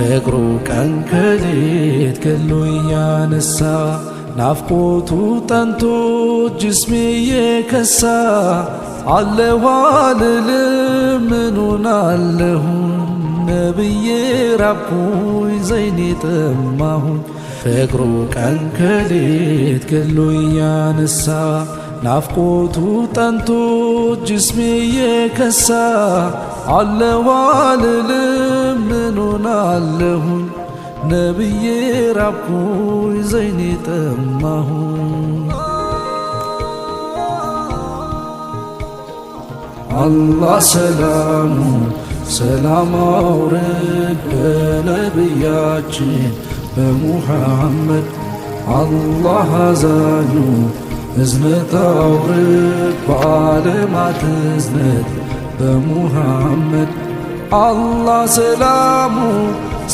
ፍቅሩ ቀን ከሌት ገሎ እያነሳ ናፍቆቱ ጠንቶ ጅስሜ የከሳ አለሁ አልልም ምኑን አለሁን ነብዬ ራብኩኝ ዘይኔ ጠማሁኝ ፍቅሩ ቀን ከሌት ገሎ እያነሳ ናፍቆቱ ጠንቶ ጅስሜ የከሳ አለሁ አልልም ምኑን አለሁኝ ነብዬ ራብኩኝ ዘይኔ ጠማሁኝ አላህ ሰላሙ ሰላም አውርድ በነብያችን በሙሐመድ አላህ አዛኙ እዝነት አውርድ በዓለማት እዝነት በሙሐመድ አላህ ሰላሙ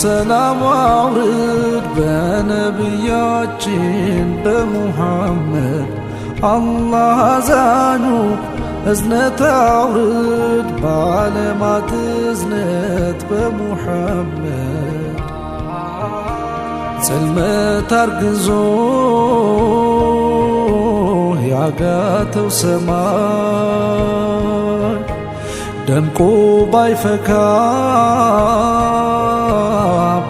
ሰላም አውርድ በነብያችን በሙሐመድ አላህ አዛኙ እዝነት አውርድ በዓለማት እዝነት በሙሐመድ ጽልመት አርግዞ ያጋተው ሰማይ ደምቆ ባይፈካ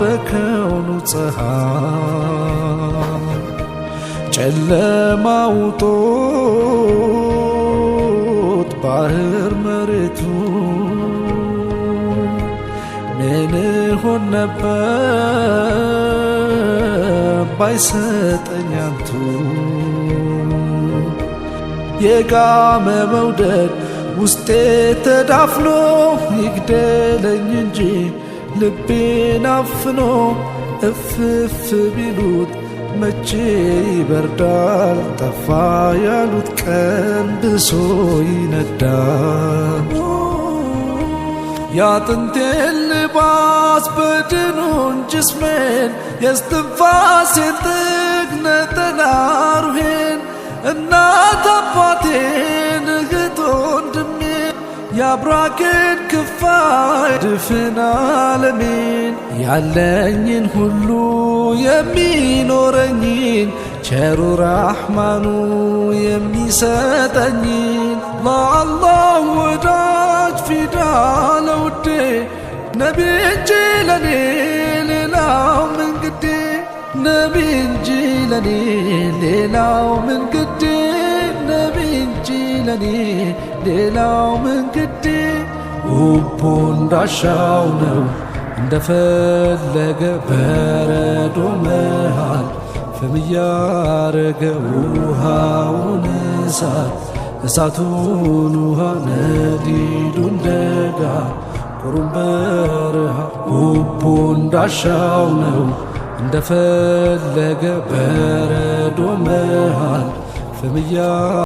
በከውኑ ፀሐይ ጨለማ ውጦት ባህር መሬቱ ምን ሆን ነበር ባይሰጠኝ አንቱ የጋመ መውደድ ውስጤ ተዳፍኖ ይግደለኝ እንጂ ልቤን አፍኖ እፍፍ ቢሉት መቼ ይበርዳል ጠፋ ያሉት ቀን ብሶ ይነዳል ያጥንቴን ልባስ በድኑን ጅስሜን የስትንፋሴን ጥግ ነጠላ ሩሄን እናት አባቴን እህት ወንድሜን ያብራኬን ክፋይ ድፍን ዓለሜን ያለኝን ሁሉ የሚኖረኝን ቸሩ ራሕማኑ የሚሰጠኝን ለአላህ ወዳጅ ፊዳ ለውዴ ነቢ እንጂ ለኔ ሌላው ምን ግዴ ነቢ እንጂ ለኔ ሌላው ምን ግዴ ነቢ እንጂ ለኔ ሌላው ምን ግዴ ውቡ እንዳሻው ነው እንደፈለገ በረዶ መሃል ፍም እያረገ ውሃውን እሳት እሳቱን ውሃ ነዲዱን ደጋ ቁሩን በረሃ ውቡ እንዳሻው ነው እንደፈለገ በረዶ መሃል ፍም